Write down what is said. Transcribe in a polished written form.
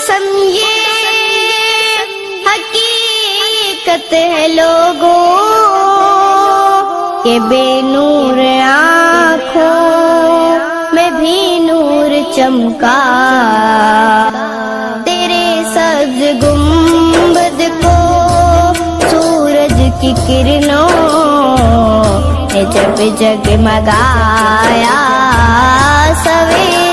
समझे हकीकत है लोगों, ये बेनूर आँखों में भी नूर चमका। तेरे सब्ज गुंबद को सूरज की किरणों ने जब जगमगाया, सवेरे